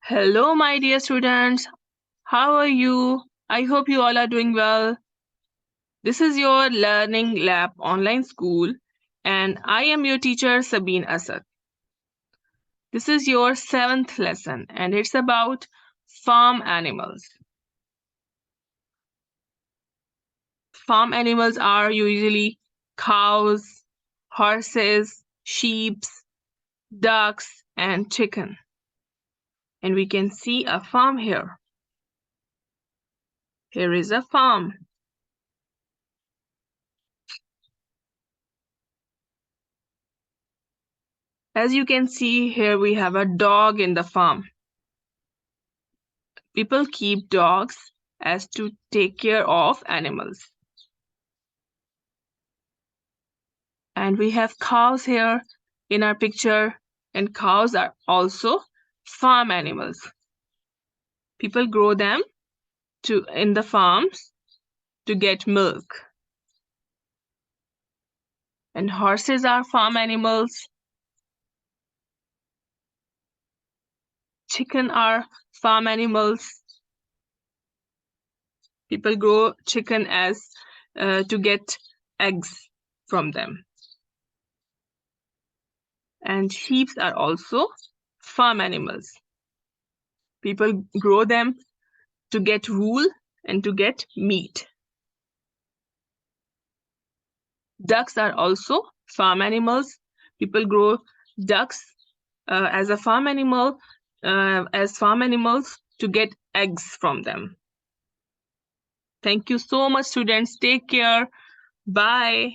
Hello, my dear students. How are you? I hope you all are doing well. This is your Learning Lab online school, and I am your teacher, Sabeen Asad. This is your seventh lesson, and it's about farm animals. Farm animals are usually cows, horses, sheep, ducks, and chicken. And we can see a farm here. Here is a farm. As you can see here, we have a dog in the farm. People keep dogs as to take care of animals. And we have cows here in our picture, and cows are also farm animals. People grow them in the farms to get milk. And horses are farm animals. Chicken are farm animals. People grow chicken as to get eggs from them. And sheep are also farm animals. People grow them to get wool and to get meat. Ducks are also farm animals. People grow ducks as a farm animal, as farm animals to get eggs from them. Thank you so much, students. Take care. Bye.